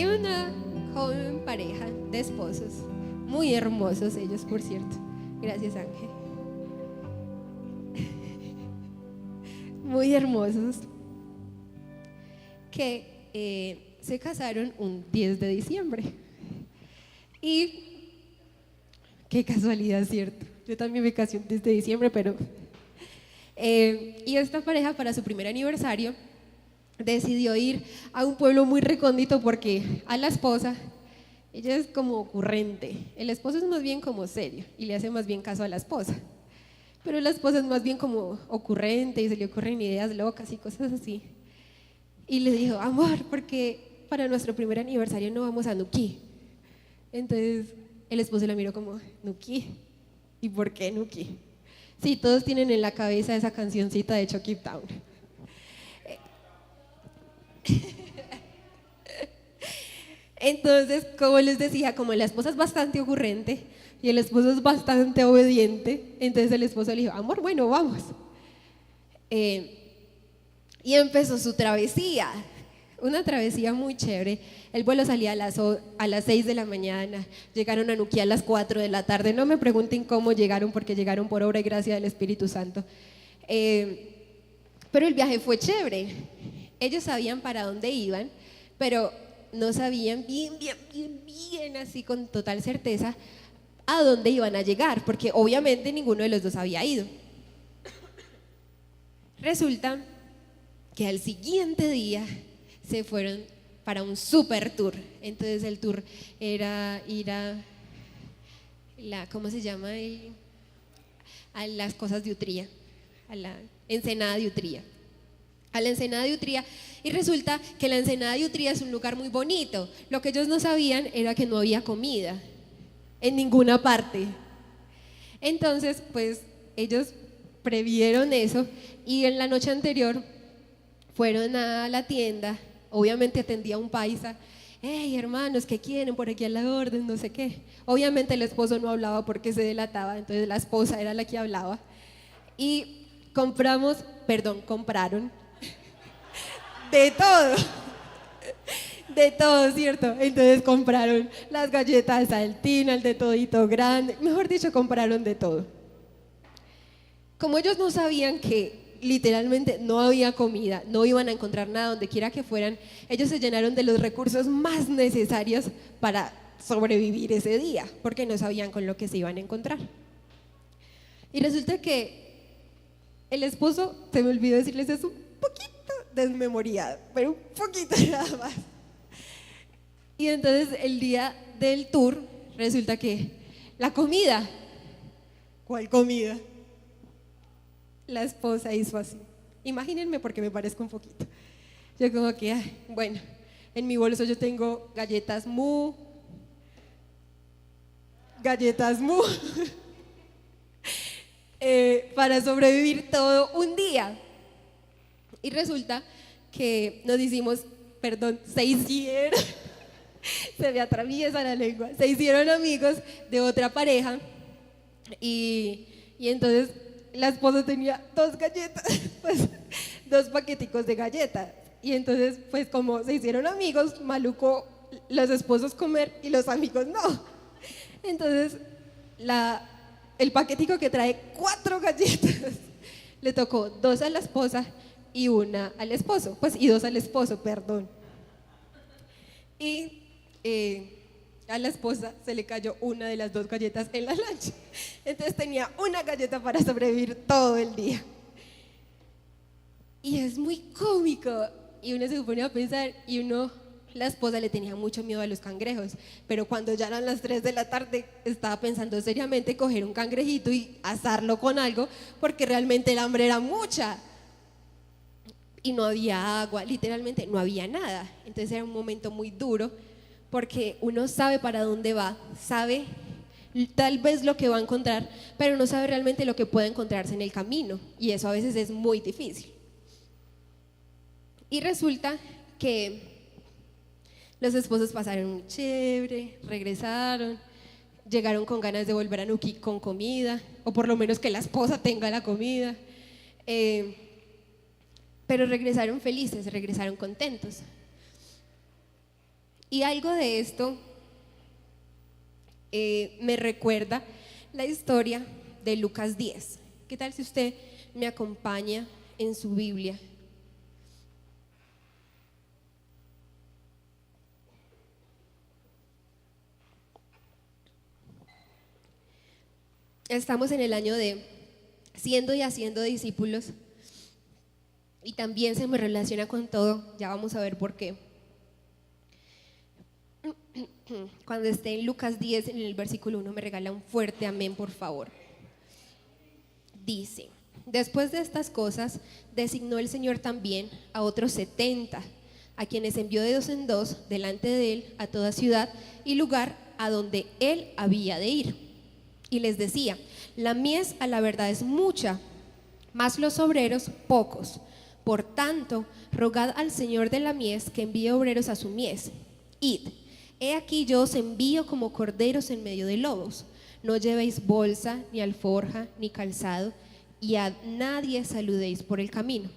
Había una joven pareja de esposos, muy hermosos ellos, por cierto. Gracias, Ángel. Muy hermosos, que se casaron un 10 de diciembre. Y qué casualidad, ¿cierto? Yo también me casé un 10 de diciembre, pero... y esta pareja, para su primer aniversario, decidió ir a un pueblo muy recóndito porque a la esposa, ella es como ocurrente, el esposo es más bien como serio y le hace más bien caso a la esposa, pero la esposa es más bien como ocurrente y se le ocurren ideas locas y cosas así. Y le dijo: amor, porque para nuestro primer aniversario no vamos a Nuquí. Entonces el esposo la miró como: ¿Nuquí? ¿Y por qué Nuquí? Sí, todos tienen en la cabeza esa cancioncita de Chucky Town. Entonces, como les decía, como la esposa es bastante ocurrente y el esposo es bastante obediente, entonces el esposo le dijo: amor, bueno, vamos. Y empezó su travesía, una travesía muy chévere. El vuelo salía a las 6 de la mañana, llegaron a Nuquí a las 4 de la tarde. No me pregunten cómo llegaron, porque llegaron por obra y gracia del Espíritu Santo. Pero el viaje fue chévere. Ellos sabían para dónde iban, pero no sabían bien, así con total certeza, a dónde iban a llegar, porque obviamente ninguno de los dos había ido. Resulta que al siguiente día se fueron para un super tour. Entonces el tour era ir a ¿cómo se llama? A las cosas de Utría, a la Ensenada de Utría. A la Ensenada de Utría, y resulta que la Ensenada de Utría es un lugar muy bonito. Lo que ellos no sabían era que no había comida en ninguna parte. Entonces, pues ellos previeron eso y en la noche anterior fueron a la tienda. Obviamente atendía un paisa: hey hermanos, ¿qué quieren? Por aquí a la orden, no sé qué. Obviamente el esposo no hablaba porque se delataba, entonces la esposa era la que hablaba. Y compraron de todo, ¿cierto? Entonces compraron las galletas Saltina, el de todito grande, mejor dicho, compraron de todo. Como ellos no sabían que literalmente no había comida, no iban a encontrar nada donde quiera que fueran, ellos se llenaron de los recursos más necesarios para sobrevivir ese día, porque no sabían con lo que se iban a encontrar. Y resulta que el esposo, se me olvidó decirles, es un poquito desmemoriado, pero un poquito nada más. Y entonces el día del tour resulta que la comida, ¿cuál comida? La esposa hizo así. Imagínense, porque me parezco un poquito. Yo como que, bueno, en mi bolso yo tengo galletas Mu para sobrevivir todo un día. Y resulta que nos hicimos, se me atraviesa la lengua, se hicieron amigos de otra pareja y entonces la esposa tenía 2 galletas, pues 2 paqueticos de galletas. Y entonces, pues como se hicieron amigos, maluco los esposos comer y los amigos no. Entonces, el paquetico que trae 4 galletas, le tocó 2 a la esposa y 1 al esposo, pues, y 2 al esposo, perdón. Y a la esposa se le cayó 1 de las 2 galletas en la lancha. Entonces tenía 1 galleta para sobrevivir todo el día. Y es muy cómico. Y uno se pone a pensar y la esposa le tenía mucho miedo a los cangrejos, pero cuando ya eran las 3 de la tarde estaba pensando seriamente coger un cangrejito y asarlo con algo, porque realmente el hambre era mucha. Y no había agua, literalmente no había nada. Entonces era un momento muy duro, porque uno sabe para dónde va, sabe tal vez lo que va a encontrar, pero no sabe realmente lo que puede encontrarse en el camino, y eso a veces es muy difícil. Y resulta que los esposos pasaron muy chévere, regresaron, llegaron con ganas de volver a Nuquí con comida, o por lo menos que la esposa tenga la comida, pero regresaron felices, regresaron contentos. Y algo de esto me recuerda la historia de Lucas 10. ¿Qué tal si usted me acompaña en su Biblia? Estamos en el año de siendo y haciendo discípulos, y también se me relaciona con todo, ya vamos a ver por qué. Cuando esté en Lucas 10, en el versículo 1, me regala un fuerte amén, por favor. Dice: después de estas cosas, designó el Señor también a otros 70, a quienes envió de dos en dos delante de él a toda ciudad y lugar a donde él había de ir. Y les decía: la mies a la verdad es mucha, mas los obreros pocos. Por tanto, rogad al Señor de la mies que envíe obreros a su mies. Id, he aquí yo os envío como corderos en medio de lobos. No llevéis bolsa, ni alforja, ni calzado, y a nadie saludéis por el camino.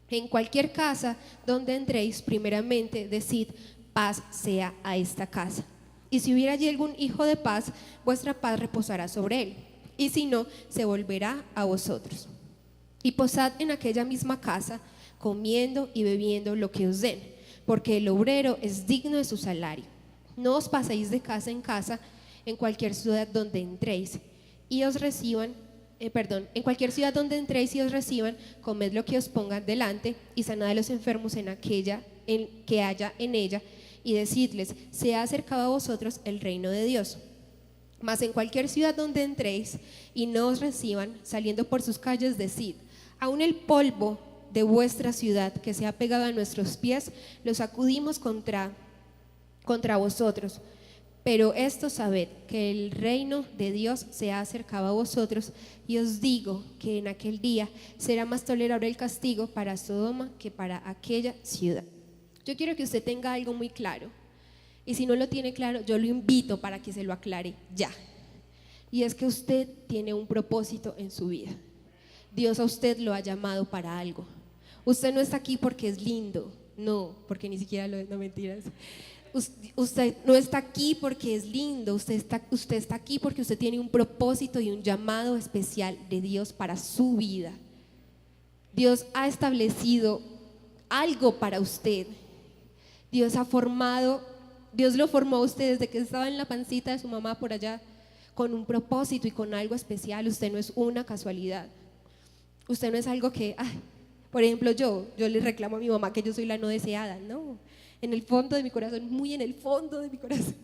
En cualquier casa donde entréis, primeramente decid: paz sea a esta casa. Y si hubiera allí algún hijo de paz, vuestra paz reposará sobre él, y si no, se volverá a vosotros. Y posad en aquella misma casa, comiendo y bebiendo lo que os den, porque el obrero es digno de su salario. No os paséis de casa en casa, en cualquier ciudad donde entréis y os reciban, en cualquier ciudad donde entréis y os reciban, comed lo que os pongan delante, y sanad a los enfermos que haya en ella, y decidles: se ha acercado a vosotros el reino de Dios. Mas en cualquier ciudad donde entréis y no os reciban, saliendo por sus calles, decid: aun el polvo de vuestra ciudad que se ha pegado a nuestros pies, lo sacudimos contra vosotros. Pero esto sabed, que el reino de Dios se ha acercado a vosotros, y os digo que en aquel día será más tolerable el castigo para Sodoma que para aquella ciudad. Yo quiero que usted tenga algo muy claro, y si no lo tiene claro, yo lo invito para que se lo aclare ya. Y es que usted tiene un propósito en su vida. Dios a usted lo ha llamado para algo. Usted no está aquí porque es lindo, no, porque ni siquiera lo es, no, mentiras. Usted no está aquí porque es lindo, usted está aquí porque usted tiene un propósito y un llamado especial de Dios para su vida. Dios ha establecido algo para usted. Dios lo formó a usted desde que estaba en la pancita de su mamá por allá, con un propósito y con algo especial. Usted no es una casualidad. Usted no es algo que, por ejemplo, yo le reclamo a mi mamá que yo soy la no deseada. No, en el fondo de mi corazón, muy en el fondo de mi corazón,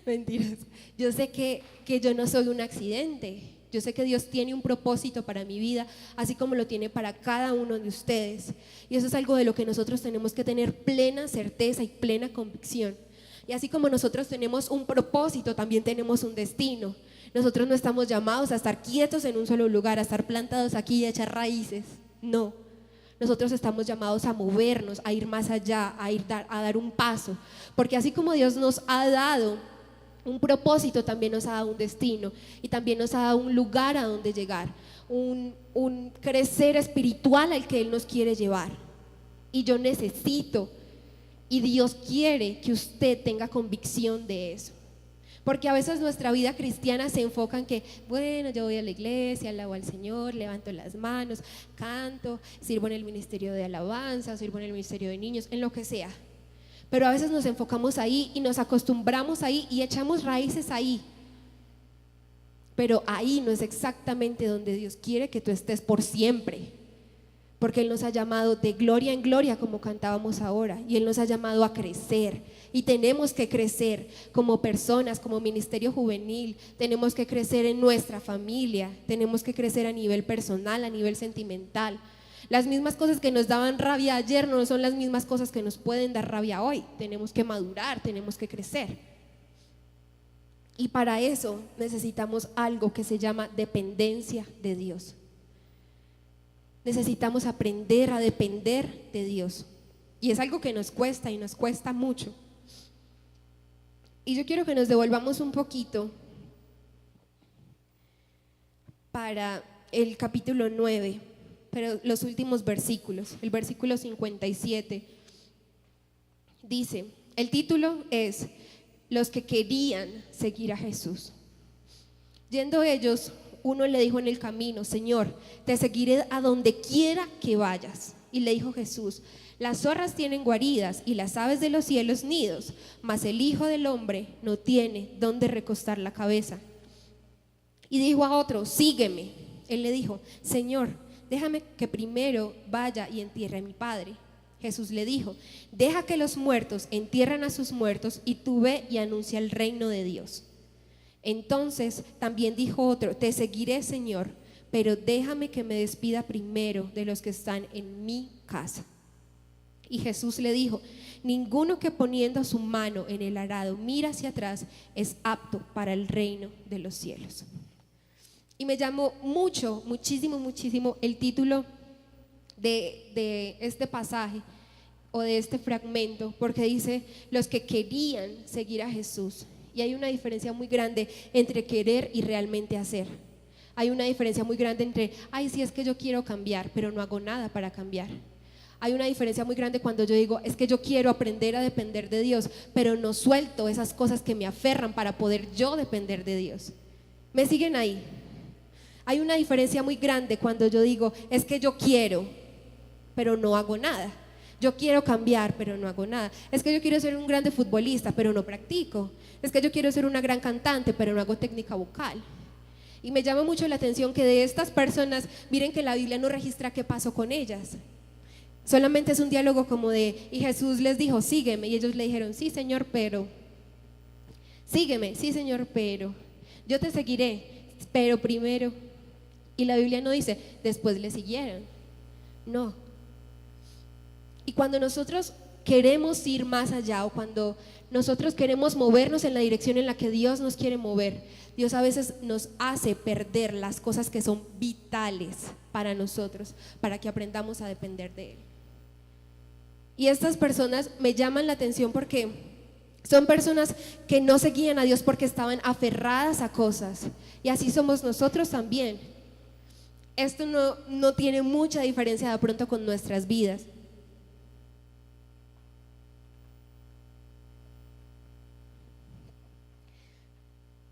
mentiras. Yo sé que yo no soy un accidente. Yo sé que Dios tiene un propósito para mi vida, así como lo tiene para cada uno de ustedes. Y eso es algo de lo que nosotros tenemos que tener plena certeza y plena convicción. Y así como nosotros tenemos un propósito, también tenemos un destino. Nosotros no estamos llamados a estar quietos en un solo lugar, a estar plantados aquí y a echar raíces. No, nosotros estamos llamados a movernos, a ir más allá, a dar un paso. Porque así como Dios nos ha dado un propósito, también nos ha dado un destino, y también nos ha dado un lugar a donde llegar, un crecer espiritual al que Él nos quiere llevar. Y yo necesito, y Dios quiere que usted tenga convicción de eso. Porque a veces nuestra vida cristiana se enfoca en que, bueno, yo voy a la iglesia, alabo al Señor, levanto las manos, canto, sirvo en el ministerio de alabanza, sirvo en el ministerio de niños, en lo que sea. Pero a veces nos enfocamos ahí y nos acostumbramos ahí y echamos raíces ahí. Pero ahí no es exactamente donde Dios quiere que tú estés por siempre. Porque Él nos ha llamado de gloria en gloria, como cantábamos ahora, y Él nos ha llamado a crecer, y tenemos que crecer como personas, como ministerio juvenil, tenemos que crecer en nuestra familia, tenemos que crecer a nivel personal, a nivel sentimental. Las mismas cosas que nos daban rabia ayer no son las mismas cosas que nos pueden dar rabia hoy. Tenemos que madurar, tenemos que crecer. Y para eso necesitamos algo que se llama dependencia de Dios. Necesitamos aprender a depender de Dios. Y es algo que nos cuesta, y nos cuesta mucho. Y yo quiero que nos devolvamos un poquito para el capítulo 9, pero los últimos versículos. El versículo 57 dice: El título es Los que querían seguir a Jesús. Yendo ellos, uno le dijo en el camino: Señor, te seguiré a donde quiera que vayas. Y le dijo Jesús: las zorras tienen guaridas y las aves de los cielos nidos, mas el Hijo del Hombre no tiene dónde recostar la cabeza. Y dijo a otro: sígueme. Él le dijo: Señor, déjame que primero vaya y entierre a mi padre. Jesús le dijo: deja que los muertos entierren a sus muertos, y tú ve y anuncia el reino de Dios. Entonces también dijo otro: te seguiré, Señor, pero déjame que me despida primero de los que están en mi casa. Y Jesús le dijo: ninguno que poniendo su mano en el arado mira hacia atrás es apto para el reino de los cielos. Y me llamó muchísimo el título de este pasaje o de este fragmento, porque dice: los que querían seguir a Jesús. Y hay una diferencia muy grande entre querer y realmente hacer. Hay una diferencia muy grande entre: ay, sí, es que yo quiero cambiar, pero no hago nada para cambiar. Hay una diferencia muy grande cuando yo digo: es que yo quiero aprender a depender de Dios, pero no suelto esas cosas que me aferran para poder yo depender de Dios. ¿Me siguen ahí? Hay una diferencia muy grande cuando yo digo: es que yo quiero, pero no hago nada. Yo quiero cambiar, pero no hago nada. Es que yo quiero ser un grande futbolista, pero no practico. Es que yo quiero ser una gran cantante, pero no hago técnica vocal. Y me llama mucho la atención que de estas personas, miren que la Biblia no registra qué pasó con ellas. Solamente es un diálogo como de: y Jesús les dijo: sígueme. Y ellos le dijeron: sí, Señor, pero. Sígueme, sí, Señor, pero. Yo te seguiré, pero primero. Y la Biblia no dice: después le siguieron. No. Y cuando nosotros queremos ir más allá, o cuando nosotros queremos movernos en la dirección en la que Dios nos quiere mover, Dios a veces nos hace perder las cosas que son vitales para nosotros, para que aprendamos a depender de Él. Y estas personas me llaman la atención porque son personas que no seguían a Dios porque estaban aferradas a cosas. Y así somos nosotros también. Esto no tiene mucha diferencia de pronto con nuestras vidas.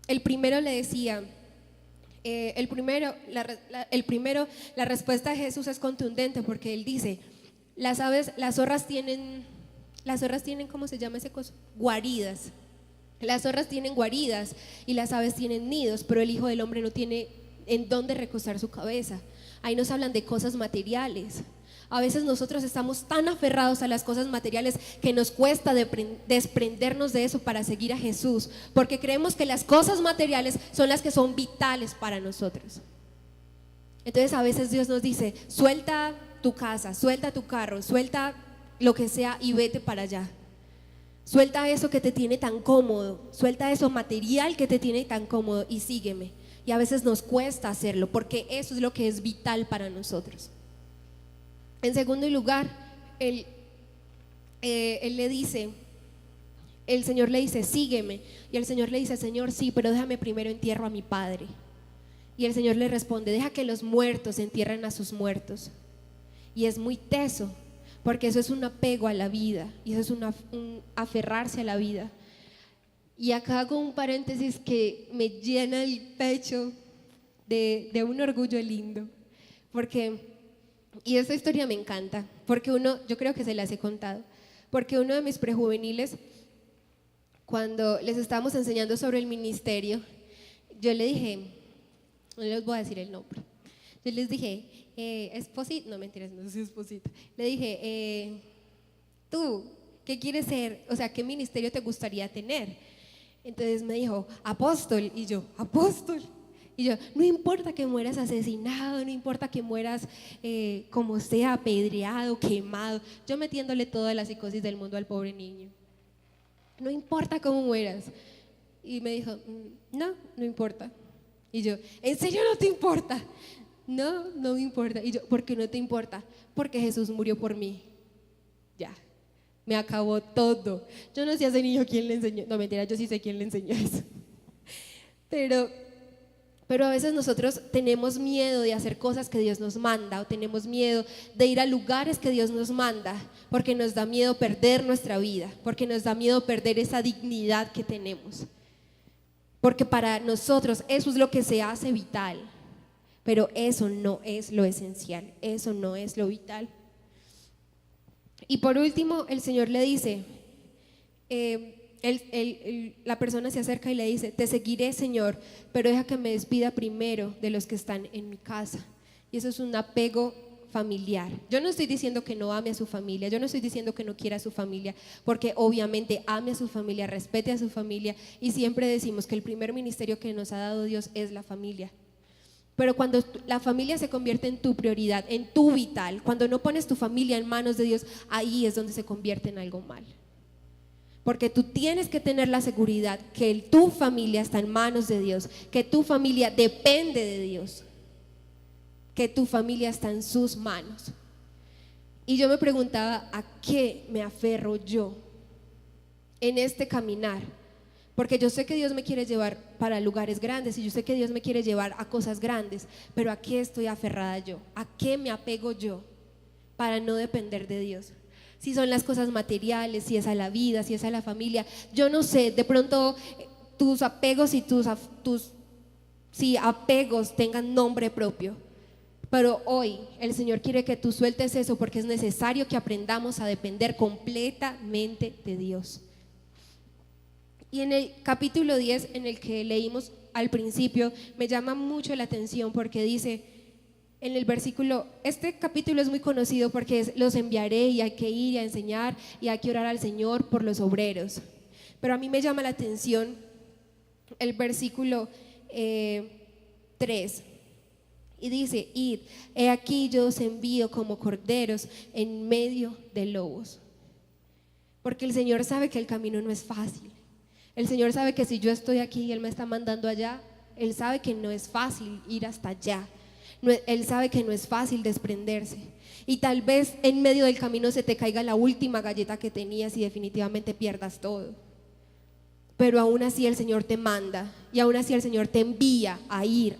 El primero le decía, la respuesta de Jesús es contundente, porque él dice: las zorras tienen, ¿cómo se llama ese cosa? Guaridas. Las zorras tienen guaridas y las aves tienen nidos, pero el Hijo del Hombre no tiene en dónde recostar su cabeza. Ahí nos hablan de cosas materiales. A veces nosotros estamos tan aferrados a las cosas materiales que nos cuesta desprendernos de eso para seguir a Jesús, porque creemos que las cosas materiales son las que son vitales para nosotros. Entonces a veces Dios nos dice: suelta tu casa, suelta tu carro, suelta lo que sea y vete para allá. Suelta eso que te tiene tan cómodo, suelta eso material que te tiene tan cómodo y sígueme. Y a veces nos cuesta hacerlo porque eso es lo que es vital para nosotros. En segundo lugar, el Señor le dice: sígueme. Y el Señor le dice: Señor, sí, pero déjame primero entierro a mi padre. Y el Señor le responde: deja que los muertos entierren a sus muertos. Y es muy teso, porque eso es un apego a la vida, y eso es un aferrarse a la vida. Y acá hago un paréntesis que me llena el pecho de un orgullo lindo, y esta historia me encanta, porque yo creo que se las he contado, porque uno de mis prejuveniles, cuando les estábamos enseñando sobre el ministerio, yo le dije, no les voy a decir el nombre, yo les dije: Esposito, no mentiras, no soy Esposito, le dije: tú, ¿qué quieres ser? O sea, ¿qué ministerio te gustaría tener? Entonces me dijo: apóstol. Y yo: apóstol. Y yo: no importa que mueras asesinado, no importa que mueras como sea, apedreado, quemado. Yo metiéndole toda la psicosis del mundo al pobre niño. No importa cómo mueras. Y me dijo: no importa. Y yo: ¿en serio no te importa? No me importa. Y yo: ¿por qué no te importa? Porque Jesús murió por mí. Ya, me acabó todo. Yo no sé a ese niño quién le enseñó. No, mentira, yo sí sé quién le enseñó eso. Pero Pero a veces nosotros tenemos miedo de hacer cosas que Dios nos manda, o tenemos miedo de ir a lugares que Dios nos manda, porque nos da miedo perder nuestra vida, porque nos da miedo perder esa dignidad que tenemos. Porque para nosotros eso es lo que se hace vital, pero eso no es lo esencial, eso no es lo vital. Y por último, el Señor le dice, la persona se acerca y le dice: te seguiré, Señor, pero deja que me despida primero de los que están en mi casa. Y eso es un apego familiar. Yo no estoy diciendo que no ame a su familia, yo no estoy diciendo que no quiera a su familia, porque obviamente ame a su familia, respete a su familia, y siempre decimos que el primer ministerio que nos ha dado Dios es la familia. Pero cuando la familia se convierte en tu prioridad, en tu vital, cuando no pones tu familia en manos de Dios, ahí es donde se convierte en algo mal. Porque tú tienes que tener la seguridad que tu familia está en manos de Dios, que tu familia depende de Dios, que tu familia está en sus manos. Y yo me preguntaba, ¿a qué me aferro yo en este caminar? Porque yo sé que Dios me quiere llevar para lugares grandes y yo sé que Dios me quiere llevar a cosas grandes, pero ¿a qué estoy aferrada yo? ¿A qué me apego yo para no depender de Dios? Si son las cosas materiales, si es a la vida, si es a la familia, yo no sé, de pronto tus apegos y si apegos tengan nombre propio, pero hoy el Señor quiere que tú sueltes eso, porque es necesario que aprendamos a depender completamente de Dios. Y en el capítulo 10, en el que leímos al principio, me llama mucho la atención porque dice en el versículo, este capítulo es muy conocido porque es: los enviaré y hay que ir y a enseñar y hay que orar al Señor por los obreros. Pero a mí me llama la atención el versículo 3 y dice: id, he aquí yo os envío como corderos en medio de lobos. Porque el Señor sabe que el camino no es fácil. El Señor sabe que si yo estoy aquí y Él me está mandando allá, Él sabe que no es fácil ir hasta allá. Él sabe que no es fácil desprenderse. Y tal vez en medio del camino se te caiga la última galleta que tenías y definitivamente pierdas todo. Pero aún así el Señor te manda y aún así el Señor te envía a ir.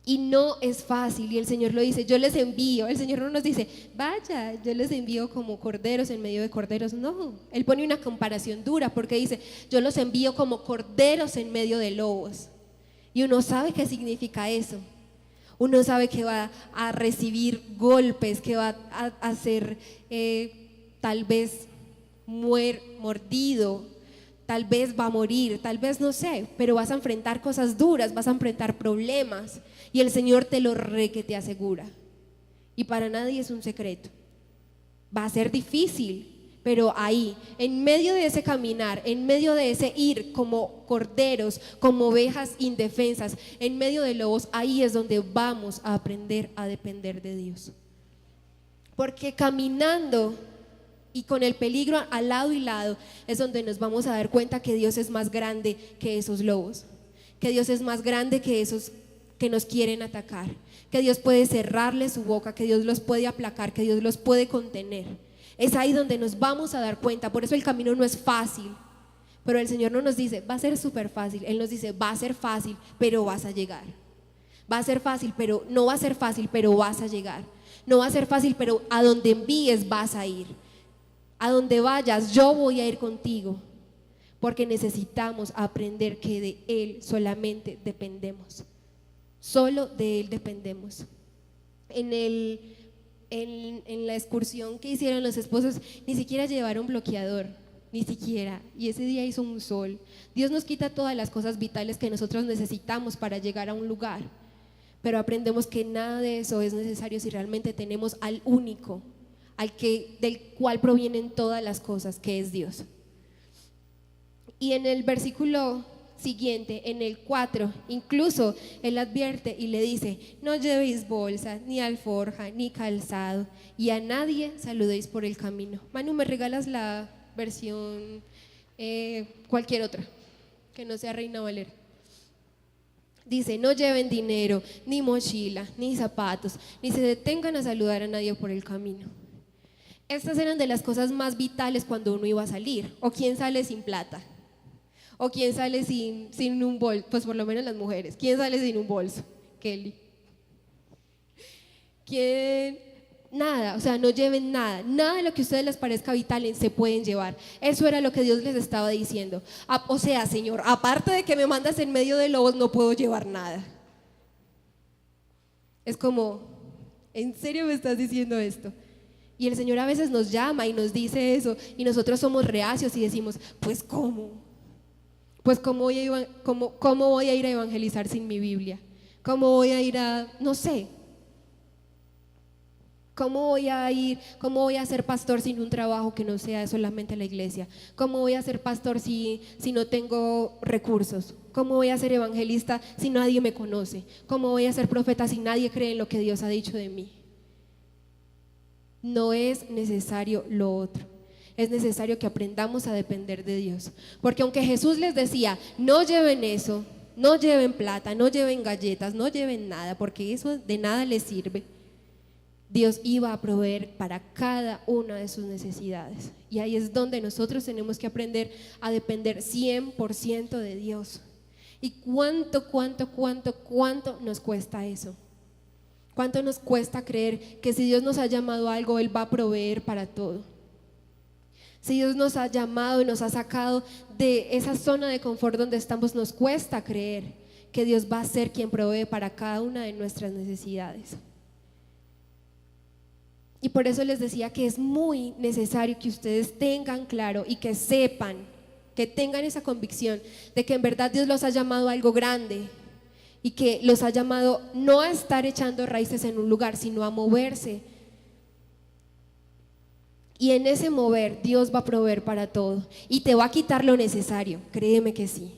Y no es fácil, y el Señor lo dice: yo les envío. El Señor no nos dice: vaya, yo les envío como corderos en medio de corderos. No, Él pone una comparación dura porque dice: yo los envío como corderos en medio de lobos. Y uno sabe qué significa eso. Uno sabe que va a recibir golpes, que va a ser tal vez mordido, tal vez va a morir, tal vez no sé, pero vas a enfrentar cosas duras, vas a enfrentar problemas. Y el Señor te lo que te asegura. Y para nadie es un secreto. Va a ser difícil, pero ahí, en medio de ese caminar, en medio de ese ir como corderos, como ovejas indefensas, en medio de lobos, ahí es donde vamos a aprender a depender de Dios. Porque caminando y con el peligro al lado y lado es donde nos vamos a dar cuenta que Dios es más grande que esos lobos, que Dios es más grande que esos que nos quieren atacar, que Dios puede cerrarle su boca, que Dios los puede aplacar, que Dios los puede contener. Es ahí donde nos vamos a dar cuenta. Por eso el camino no es fácil, pero el Señor no nos dice va a ser súper fácil. Él nos dice va a ser fácil, pero vas a llegar. Va a ser fácil, pero no va a ser fácil, pero vas a llegar. No va a ser fácil, pero a donde envíes vas a ir. A donde vayas yo voy a ir contigo, porque necesitamos aprender que de Él solamente dependemos. Solo de Él dependemos. En la excursión que hicieron los esposos, ni siquiera llevaron bloqueador, ni siquiera, y ese día hizo un sol. Dios nos quita todas las cosas vitales que nosotros necesitamos para llegar a un lugar, pero aprendemos que nada de eso es necesario si realmente tenemos al único, del cual provienen todas las cosas, que es Dios. Y en el versículo siguiente, en el 4, incluso Él advierte y le dice: no llevéis bolsa, ni alforja, ni calzado, y a nadie saludéis por el camino. Manu, ¿me regalas la versión cualquier otra que no sea Reina Valera? Dice: no lleven dinero, ni mochila, ni zapatos, ni se detengan a saludar a nadie por el camino. Estas eran de las cosas más vitales cuando uno iba a salir. ¿O quién sale sin plata? ¿O quién sale sin un bolso? Pues por lo menos las mujeres. ¿Quién sale sin un bolso? Kelly. ¿Quién? Nada, o sea, no lleven nada. Nada de lo que a ustedes les parezca vital se pueden llevar. Eso era lo que Dios les estaba diciendo. O sea, Señor, aparte de que me mandas en medio de lobos, no puedo llevar nada. Es como, ¿en serio me estás diciendo esto? Y el Señor a veces nos llama y nos dice eso, y nosotros somos reacios y decimos, pues ¿cómo? Pues ¿cómo voy a ir a evangelizar sin mi Biblia? ¿Cómo voy a ir a, no sé? ¿Cómo voy a ser pastor sin un trabajo que no sea solamente la iglesia? ¿Cómo voy a ser pastor si no tengo recursos? ¿Cómo voy a ser evangelista si nadie me conoce? ¿Cómo voy a ser profeta si nadie cree en lo que Dios ha dicho de mí? No es necesario lo otro. Es necesario que aprendamos a depender de Dios. Porque aunque Jesús les decía, no lleven eso, no lleven plata, no lleven galletas, no lleven nada, porque eso de nada les sirve, Dios iba a proveer para cada una de sus necesidades. Y ahí es donde nosotros tenemos que aprender a depender 100% de Dios. ¿Y cuánto nos cuesta eso? ¿Cuánto nos cuesta creer que si Dios nos ha llamado a algo, Él va a proveer para todo? Si Dios nos ha llamado y nos ha sacado de esa zona de confort donde estamos, nos cuesta creer que Dios va a ser quien provee para cada una de nuestras necesidades. Y por eso les decía que es muy necesario que ustedes tengan claro y que sepan, que tengan esa convicción de que en verdad Dios los ha llamado a algo grande y que los ha llamado no a estar echando raíces en un lugar, sino a moverse. Y en ese mover Dios va a proveer para todo y te va a quitar lo necesario, créeme que sí.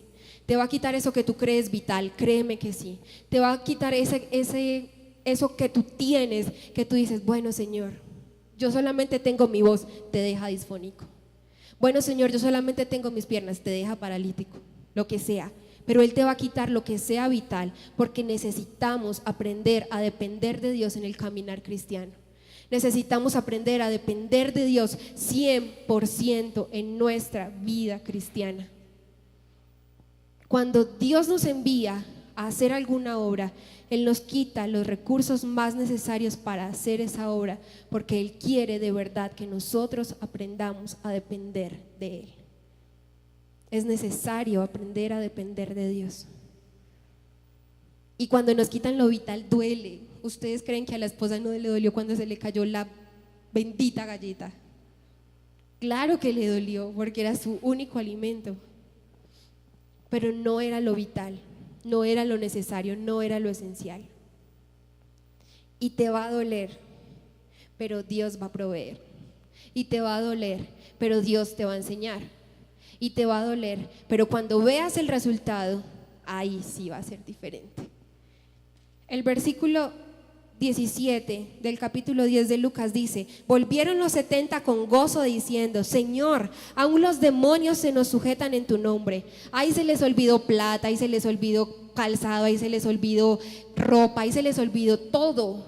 Te va a quitar eso que tú crees vital, créeme que sí. Te va a quitar eso que tú tienes, que tú dices, bueno Señor, yo solamente tengo mi voz, te deja disfónico. Bueno Señor, yo solamente tengo mis piernas, te deja paralítico, lo que sea. Pero Él te va a quitar lo que sea vital, porque necesitamos aprender a depender de Dios en el caminar cristiano. Necesitamos aprender a depender de Dios 100% en nuestra vida cristiana. Cuando Dios nos envía a hacer alguna obra, Él nos quita los recursos más necesarios para hacer esa obra, porque Él quiere de verdad que nosotros aprendamos a depender de Él. Es necesario aprender a depender de Dios. Y cuando nos quitan lo vital duele. ¿Ustedes creen que a la esposa no le dolió cuando se le cayó la bendita galleta? Claro que le dolió, porque era su único alimento. Pero no era lo vital, no era lo necesario, no era lo esencial. Y te va a doler, pero Dios va a proveer. Y te va a doler, pero Dios te va a enseñar. Y te va a doler, pero cuando veas el resultado, ahí sí va a ser diferente. El versículo 17 del capítulo 10 de Lucas dice: volvieron los 70 con gozo diciendo: Señor, aún los demonios se nos sujetan en tu nombre. Ahí se les olvidó plata, ahí se les olvidó calzado, ahí se les olvidó ropa, ahí se les olvidó todo,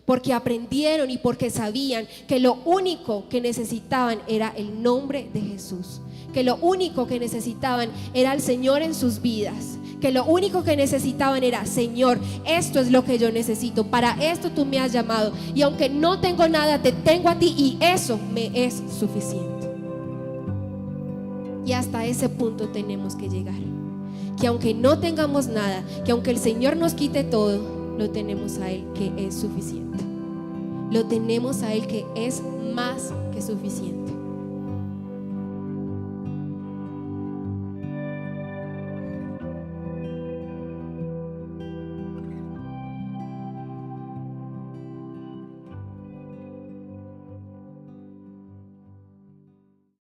porque aprendieron y porque sabían que lo único que necesitaban era el nombre de Jesús, que lo único que necesitaban era el Señor en sus vidas, que lo único que necesitaban era: Señor, esto es lo que yo necesito, para esto tú me has llamado, y aunque no tengo nada, te tengo a ti y eso me es suficiente. Y hasta ese punto tenemos que llegar, que aunque no tengamos nada, que aunque el Señor nos quite todo, lo tenemos a Él que es suficiente. Lo tenemos a Él que es más que suficiente.